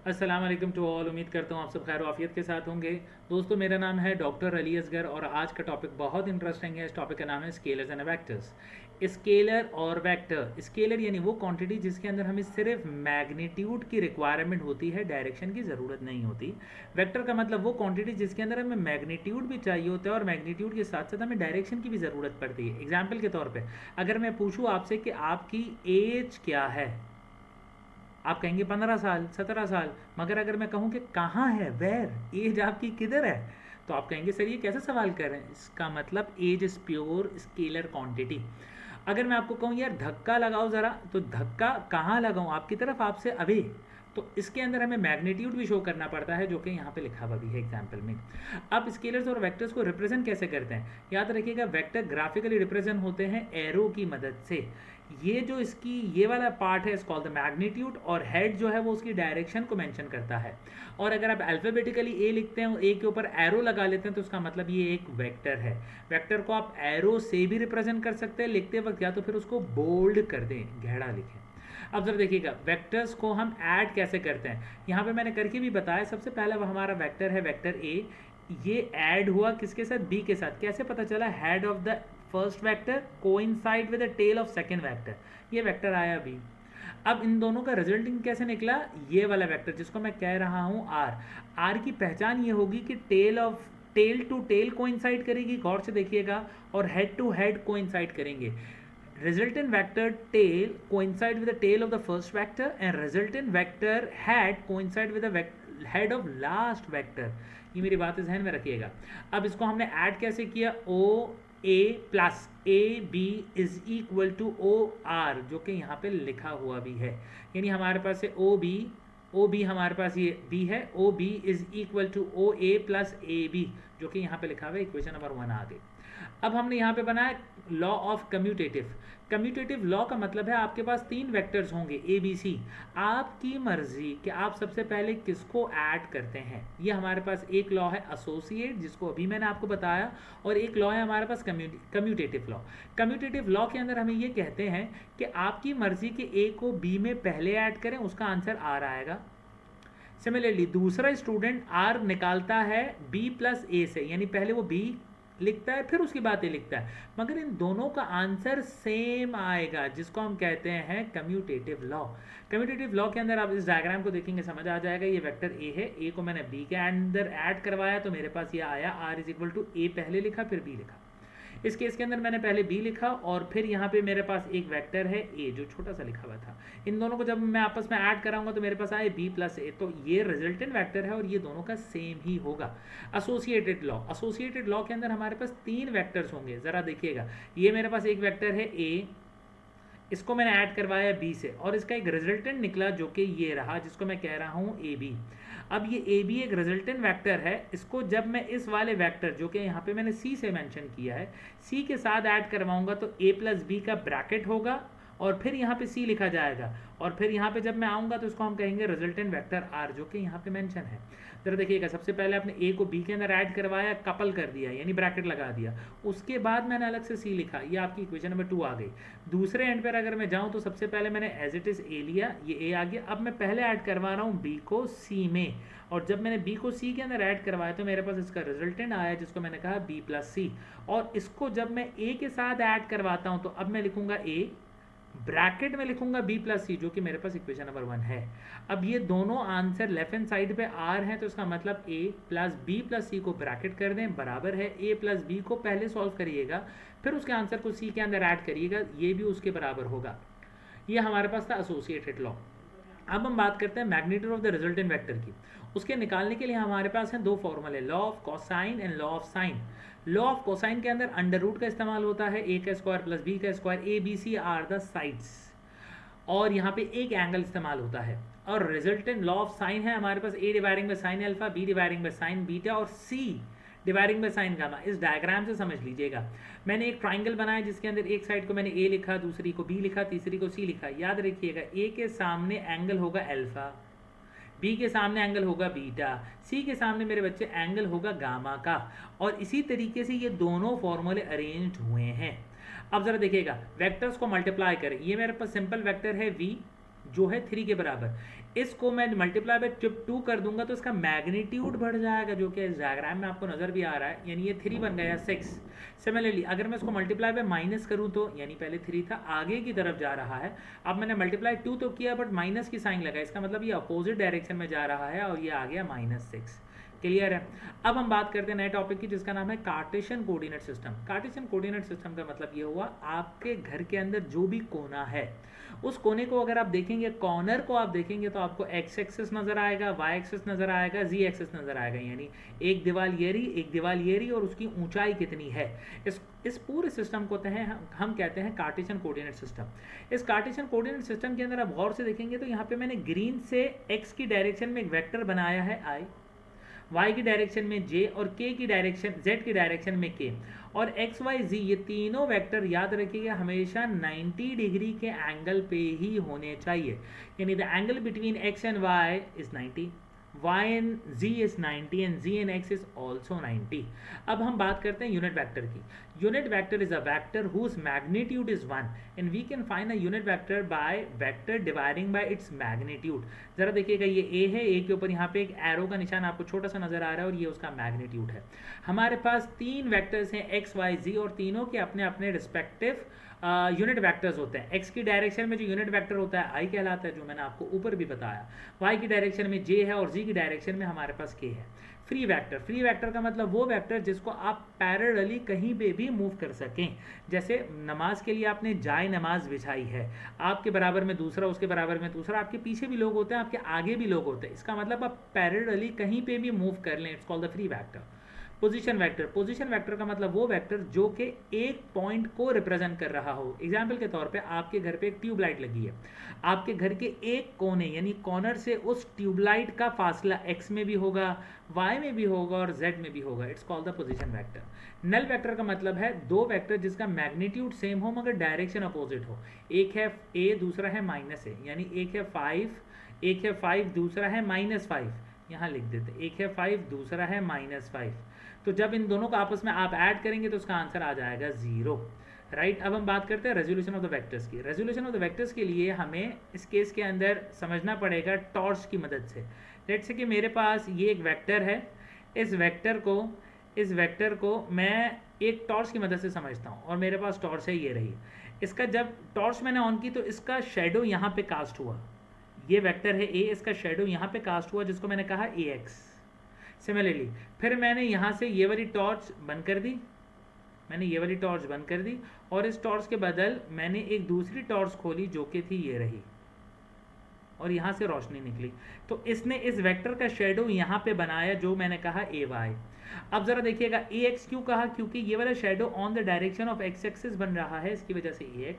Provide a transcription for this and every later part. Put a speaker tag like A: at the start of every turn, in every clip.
A: अस्सलाम वालेकुम to all. उम्मीद करता हूँ आप सब खैर आफियत के साथ होंगे। दोस्तों, मेरा नाम है डॉक्टर अली असगर और आज का टॉपिक बहुत इंटरेस्टिंग है। इस टॉपिक का नाम है स्केलर्स एंड वेक्टर्स। स्केलर और वेक्टर, स्केलर यानी वो क्वांटिटी जिसके अंदर हमें सिर्फ मैग्नीट्यूड की रिक्वायरमेंट होती है, डायरेक्शन की ज़रूरत नहीं होती। वेक्टर का मतलब वो क्वांटिटी जिसके अंदर हमें मैग्नीट्यूड भी चाहिए होता है और मैग्नीट्यूड के साथ साथ हमें डायरेक्शन की भी ज़रूरत पड़ती है। एग्जाम्पल के तौर पर अगर मैं पूछूँ आपसे कि आपकी एज क्या है, आप कहेंगे 15 साल, 17 साल। मगर अगर मैं कहूँ कि कहाँ है, वेयर, एज आपकी किधर है, तो आप कहेंगे सर ये कैसा सवाल कर रहे हैं। इसका मतलब as is pure scalar quantity. अगर मैं आपको कहूँ यार धक्का लगाओ ज़रा, तो धक्का कहाँ लगाऊँ, आपकी तरफ, आपसे अभी, तो इसके अंदर हमें मैग्नीट्यूड भी शो करना पड़ता है, जो कि यहाँ पे लिखा हुआ भी है एग्जाम्पल में। अब स्केलर्स और वेक्टर्स को रिप्रेजेंट कैसे करते हैं, याद रखिएगा वेक्टर ग्राफिकली रिप्रेजेंट होते हैं एरो की मदद से। ये जो इसकी ये वाला पार्ट है इसको द मैग्नीट्यूड, और हेड जो है वो उसकी डायरेक्शन को मेंशन करता है। और अगर आप अल्फ़ाबेटिकली ए लिखते हैं और ए के ऊपर एरो लगा लेते हैं तो उसका मतलब ये एक वेक्टर है। वेक्टर को आप एरो से भी रिप्रेजेंट कर सकते हैं लिखते वक्त, या तो फिर उसको बोल्ड कर दें, गहरा लिखें। अब जरा देखिएगा वेक्टर्स को हम ऐड कैसे करते हैं, यहाँ पे मैंने करके भी बताया। सबसे पहला वो हमारा वेक्टर है वेक्टर ए, ये ऐड हुआ किसके साथ, बी के साथ। कैसे पता चला, head of the first vector coincide with the tail of second vector, ये वेक्टर आया बी। अब इन दोनों का रिजल्टिंग कैसे निकला, ये वाला वेक्टर जिसको मैं कह रहा हूँ आर। आर की पहचान ये होगी कि टेल टू टेल कोइंसाइड करेगी, गौर से देखिएगा, और हेड टू हेड कोइंसाइड करेंगे। Resultant vector tail coincide with the tail of the first vector and resultant vector head coincide with the head of last vector। ये मेरी बात ध्यान में रखिएगा। अब इसको हमने ऐड कैसे किया, O A plus A B is equal to O R, जो कि यहाँ पे लिखा हुआ भी है। यानी हमारे पास है ओ बी हमारे पास ये बी है, O B is equal to O A plus A B, जो कि यहाँ पे लिखा हुआ है। इक्वेशन नंबर 1 आ गई। अब हमने यहाँ पे बनाया law of commutative. Commutative law का मतलब है आपके पास 3 वेक्टर्स होंगे ए बी सी, आपकी मर्जी कि आप सबसे पहले किसको ऐड करते हैं। ये हमारे पास एक लॉ है एसोसिएट, जिसको अभी मैंने आपको बताया, और एक लॉ है हमारे पास कम्यूटेटिव लॉ। कम्यूटेटिव लॉ के अंदर हमें ये कहते हैं कि आपकी मर्जी के ए को बी में पहले ऐड करें, उसका आंसर आर आएगा। सिमिलरली दूसरा स्टूडेंट आर निकालता है बी प्लस ए से, यानी पहले वो बी लिखता है फिर उसकी बातें लिखता है, मगर इन दोनों का आंसर सेम आएगा, जिसको हम कहते हैं कम्यूटेटिव लॉ। कम्यूटेटिव लॉ के अंदर आप इस डायग्राम को देखेंगे समझ आ जाएगा। ये वेक्टर ए है, ए को मैंने बी के अंदर ऐड करवाया तो मेरे पास ये आया आर इज इक्वल टू ए, पहले लिखा फिर बी लिखा। इस केस के अंदर मैंने पहले बी लिखा और फिर यहाँ पे मेरे पास एक वेक्टर है ए जो छोटा सा लिखा हुआ था। इन दोनों को जब मैं आपस में ऐड कराऊंगा तो मेरे पास आए बी प्लस ए, तो ये रिजल्टेंट वेक्टर है और ये दोनों का सेम ही होगा। एसोसिएटेड लॉ, एसोसिएटेड लॉ के अंदर हमारे पास 3 वेक्टर्स होंगे। ज़रा देखिएगा, ये मेरे पास एक वेक्टर है ए, इसको मैंने ऐड करवाया बी से और इसका एक रिजल्टेंट निकला जो कि ये रहा, जिसको मैं कह रहा हूँ ए बी। अब ये ए बी एक रिजल्टेंट वेक्टर है, इसको जब मैं इस वाले वेक्टर जो कि यहाँ पे मैंने सी से मेंशन किया है, सी के साथ ऐड करवाऊंगा तो ए प्लस बी का ब्रैकेट होगा और फिर यहाँ पे सी लिखा जाएगा, और फिर यहाँ पे जब मैं आऊँगा तो इसको हम कहेंगे रिजल्टेंट वेक्टर आर, जो कि यहाँ पे मेंशन है। जरा देखिएगा, सबसे पहले आपने ए को बी के अंदर ऐड करवाया, कपल कर दिया यानी ब्रैकेट लगा दिया, उसके बाद मैंने अलग से सी लिखा, ये आपकी इक्वेशन नंबर 2 आ गई। दूसरे एंड पर अगर मैं जाऊँ तो सबसे पहले मैंने एज इट इज़ ए लिया, ये ए आ गया। अब मैं पहले ऐड करवा रहा हूँ बी को सी में, और जब मैंने बी को सी के अंदर ऐड करवाया तो मेरे पास इसका रिजल्टेंट आया, जिसको मैंने कहा बी प्लस सी। और इसको जब मैं ए के साथ ऐड करवाता हूँ तो अब मैं लिखूंगा ए, ब्रैकेट में लिखूंगा बी प्लस सी, जो कि मेरे पास इक्वेशन नंबर 1 है। अब ये दोनों आंसर लेफ्ट हैंड साइड पे आर हैं, तो इसका मतलब ए प्लस बी प्लस सी को ब्रैकेट कर दें, बराबर है ए प्लस बी को पहले सॉल्व करिएगा फिर उसके आंसर को सी के अंदर ऐड करिएगा, ये भी उसके बराबर होगा। ये हमारे पास था एसोसिएटेड लॉ। अब हम बात करते हैं magnitude of the resultant vector की। उसके निकालने के लिए हमारे पास हैं 2 फॉर्मूले, law of cosine and law of sine. Law of cosine के अंदर अंडर रूट का इस्तेमाल होता है, ए का स्क्वायर प्लस बी का square, A B C are the sides, और यहाँ पे एक एंगल इस्तेमाल होता है। और रिजल्टेंट लॉ ऑफ साइन है हमारे पास A dividing by sine alpha, B dividing by sine beta और C dividing by sine gamma. इस डायग्राम से समझ लीजिएगा, मैंने एक ट्राइंगल बनाया जिसके अंदर एक साइड को मैंने ए लिखा, दूसरी को बी लिखा, तीसरी को सी लिखा। याद रखिएगा, ए के सामने एंगल होगा अल्फा, बी के सामने एंगल होगा बीटा, सी के सामने मेरे बच्चे एंगल होगा गामा का, और इसी तरीके से ये दोनों फॉर्मूले अरेंज हुए हैं। अब जरा देखिएगा, वेक्टर्स को मल्टीप्लाई करें। ये मेरे पास सिंपल वेक्टर है v जो है 3 के बराबर, इसको मैं मल्टीप्लाई बाय जब 2 कर दूंगा तो इसका मैग्नीट्यूड बढ़ जाएगा, जो कि इस डायग्राम में आपको नजर भी आ रहा है, यानी ये 3 बन गया 6। सिमिलरली अगर मैं इसको मल्टीप्लाई बाय माइनस करूँ तो यानी पहले 3 था, आगे की तरफ जा रहा है, अब मैंने मल्टीप्लाई 2 तो किया बट माइनस की साइन लगा, इसका मतलब ये अपोजिट डायरेक्शन में जा रहा है और ये आ गया -6। क्लियर है। अब हम बात करते हैं नए टॉपिक की जिसका नाम है Cartesian coordinate system. Cartesian coordinate system का मतलब ये हुआ आपके घर के अंदर जो भी कोना है उस कोने को अगर आप देखेंगे, कॉर्नर को आप देखेंगे तो आपको एक्स एक्सिस नजर आएगा, वाई एक्सिस नजर आएगा, जी एक्सिस नजर आएगा, यानी एक दीवार ये रही, एक दीवार ये रही और उसकी ऊंचाई कितनी है। इस पूरे सिस्टम को हम कहते हैं कार्टेशियन कोऑर्डिनेट सिस्टम। इस कार्टेशियन कोऑर्डिनेट सिस्टम के अंदर आप गौर से देखेंगे तो यहाँ पे मैंने ग्रीन से एक्स की डायरेक्शन में एक वेक्टर बनाया है आई, y की डायरेक्शन में j और k की डायरेक्शन z की डायरेक्शन में k, और x y z ये तीनों वेक्टर याद रखिएगा हमेशा 90 डिग्री के एंगल पे ही होने चाहिए, यानी the angle between x and y is 90, y and z is 90 and z and x is also 90। अब हम बात करते हैं यूनिट वेक्टर की। Unit vector is a vector whose magnitude is 1 and we can find a unit vector by vector dividing by its magnitude। जरा देखिएगा ये a है, a के ऊपर यहाँ पे एक एरो का निशान आपको छोटा सा नजर आ रहा है और ये उसका मैग्नीट्यूड है। हमारे पास 3 वेक्टर्स हैं x y z और तीनों के अपने अपने रिस्पेक्टिव यूनिट वेक्टर्स होते हैं। x की डायरेक्शन में जो यूनिट वेक्टर होता है i कहलाता है, जो मैंने आपको ऊपर भी बताया। y की डायरेक्शन में j है और z की डायरेक्शन में हमारे पास k है। फ्री वेक्टर का मतलब वो वेक्टर जिसको आप पैरेलली कहीं पे भी मूव कर सकें। जैसे नमाज के लिए आपने जाए नमाज बिछाई है, आपके बराबर में दूसरा, उसके बराबर में दूसरा, आपके पीछे भी लोग होते हैं, आपके आगे भी लोग होते हैं, इसका मतलब आप पैरेलली कहीं पे भी मूव कर लें, it's called the free vector. Position vector का मतलब वो वेक्टर जो कि एक पॉइंट को रिप्रेजेंट कर रहा हो। एग्जाम्पल के तौर पे आपके घर पे एक ट्यूबलाइट लगी है, आपके घर के एक कोने यानी कॉर्नर से उस ट्यूबलाइट का फासला x में भी होगा, y में भी होगा और z में भी होगा, it's called the position vector. Null vector का मतलब है दो वेक्टर जिसका मैग्नीट्यूड सेम हो मगर डायरेक्शन अपोजिट हो। एक है a दूसरा है -a, यानी एक है 5 दूसरा है -5, यहाँ लिख देते, एक है 5 दूसरा है -5, तो जब इन दोनों को आपस में आप ऐड करेंगे तो उसका आंसर आ जाएगा 0। राइट। अब हम बात करते हैं रेजोल्यूशन ऑफ द वेक्टर्स की। रेजोल्यूशन ऑफ द वेक्टर्स के लिए हमें इस केस के अंदर समझना पड़ेगा टॉर्च की मदद से। लेट्स से कि मेरे पास ये एक वेक्टर है, इस वेक्टर को मैं एक टॉर्च की मदद से समझता हूँ और मेरे पास टॉर्च है, ये रही। इसका जब टॉर्च मैंने ऑन की तो इसका शेडो यहाँ पे कास्ट हुआ, ये वेक्टर है a, इसका शेडो यहाँ पे कास्ट हुआ जिसको मैंने कहा ax। सिमिलरली फिर मैंने यहाँ से ये वाली टॉर्च बंद कर दी, और इस टॉर्च के बदल मैंने एक दूसरी टॉर्च खोली जो कि थी ये रही, और यहाँ से रोशनी निकली, तो इसने इस वेक्टर का शेडो यहाँ पे बनाया जो मैंने कहा ay। अब जरा देखिएगा ax क्यों कहा, क्योंकि ये वाला shadow on the direction of x axis बन रहा है, इसकी वजह से ax।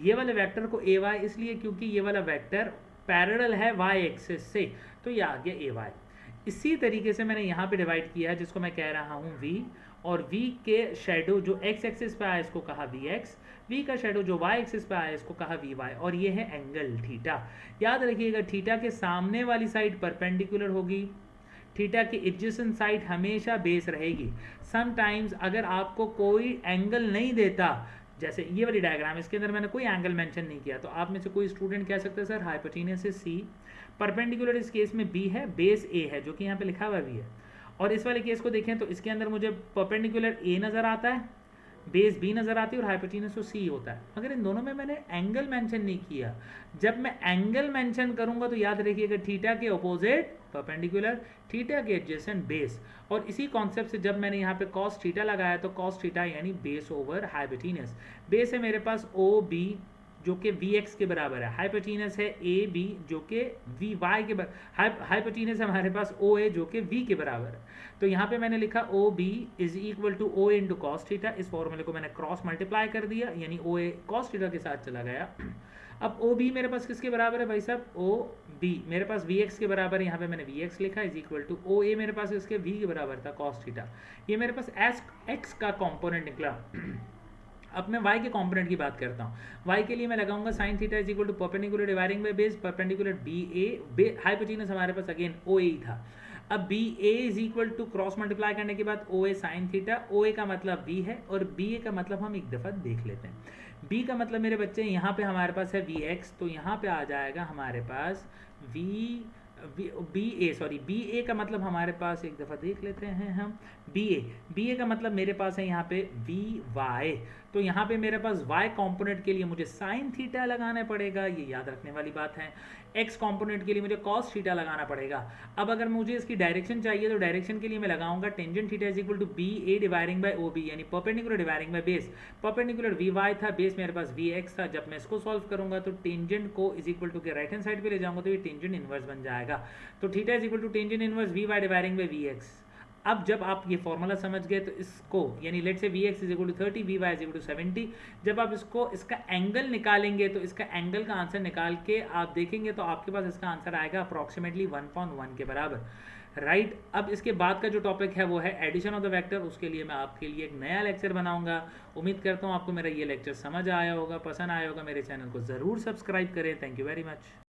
A: ये वाले वेक्टर को ay इसलिए क्योंकि ये वाला वेक्टर पैरेलल है y एक्सिस से, तो ये आ गया ay। इसी तरीके से मैंने यहाँ पे डिवाइड किया है जिसको मैं कह रहा हूँ v, और v के शेडो जो x एक्सिस पे आया इसको कहा vx, v का शेडो जो y एक्सिस पे आया इसको कहा vy, और ये है एंगल थीटा। याद रखिएगा थीटा के सामने वाली साइड परपेंडिकुलर होगी, थीटा की एडजेसेंट साइड हमेशा बेस रहेगी। समटाइम्स अगर आपको कोई एंगल नहीं देता, जैसे ये वाली डायग्राम, इसके अंदर मैंने कोई एंगल मेंशन नहीं किया, तो आप में से कोई स्टूडेंट कह सकते हैं sir hypotenuse is c, perpendicular इस केस में b है, बेस a है जो कि यहाँ पे लिखा हुआ भी है, और इस वाले केस को देखें तो इसके अंदर मुझे परपेंडिकुलर a नज़र आता है, बेस b नज़र आती है और हाइपोटेनस तो c होता है, मगर इन दोनों में मैंने एंगल मेंशन नहीं किया। जब मैं एंगल मेंशन करूंगा तो याद रखिएगा थीटा के अपोजिट परपेंडिकुलर, थीटा के एडजेसेंट बेस, और इसी कॉन्सेप्ट से जब मैंने यहाँ पे कॉस थीटा लगाया तो कॉस थीटा यानी बेस ओवर हाइपोटेनस। बेस है मेरे पास ओ बी जो कि Vx के बराबर है, हाइपोटेनस है ए बी जो कि Vy के बराबर, हाइपोटेनस है हमारे पास ओ ए जो कि V के बराबर है, तो यहाँ पे मैंने लिखा O B is equal to O into cos theta. इस फॉर्मूले को मैंने क्रॉस मल्टीप्लाई कर दिया, यानी ओ ए कॉस थीटा के साथ चला गया। अब ओ बी मेरे पास किसके बराबर है भाई साहब, ओ बी मेरे पास Vx के बराबर है, यहाँ पे मैंने Vx लिखा इज इक्वल टू ओ ए मेरे पास इसके V के बराबर था कॉस थीटा, ये मेरे पास x का कॉम्पोनेंट निकला। अब मैं y के कंपोनेंट की बात करता हूँ। y के लिए मैं लगाऊंगा sine theta is equal to perpendicular dividing by base, perpendicular B A, hypotenuse हमारे पास अगेन ओ ए था। अब B A is equal to cross multiply करने के बाद ओ ए साइन थीटा, ओ ए का मतलब v है और बी ए का मतलब हम एक दफ़ा देख लेते हैं। बी का मतलब मेरे बच्चे यहाँ पे हमारे पास है वी एक्स, तो यहाँ पे आ जाएगा हमारे पास V B A, sorry B A का मतलब हमारे पास एक दफ़ा देख लेते हैं हम, बी ए का मतलब मेरे पास है यहाँ पे वी वाई। तो यहाँ पे मेरे पास y कंपोनेंट के लिए मुझे साइन थीटा लगाना पड़ेगा, ये याद रखने वाली बात है। x कंपोनेंट के लिए मुझे cos थीटा लगाना पड़ेगा। अब अगर मुझे इसकी डायरेक्शन चाहिए तो डायरेक्शन के लिए मैं लगाऊंगा tangent theta is equal to B A dividing by O B, यानी perpendicular dividing by base. Perpendicular V Y था, बेस मेरे पास वी एक्स था। जब मैं इसको सॉल्व करूंगा तो टेंजेंट को इज इक्वल टू के राइट हैंड साइड पे ले जाऊंगा तो ये टेंजेंट इनवर्स बन जाएगा। तो theta is equal to tangent inverse v y dividing by v x. अब जब आप ये फॉर्मूला समझ गए तो इसको, यानी let say v x is equal to 30, v y is equal to 70, जब आप इसको इसका एंगल निकालेंगे तो इसका एंगल का आंसर निकाल के आप देखेंगे तो आपके पास इसका आंसर आएगा अप्रॉक्सीमेटली 1.1 के बराबर, राइट। अब इसके बाद का जो टॉपिक है वो है एडिशन ऑफ द वेक्टर। उसके लिए मैं आपके लिए एक नया लेक्चर बनाऊंगा। उम्मीद करता हूँ आपको मेरा ये लेक्चर समझ आया होगा, पसंद आया होगा। मेरे चैनल को ज़रूर सब्सक्राइब करें। Thank you very much.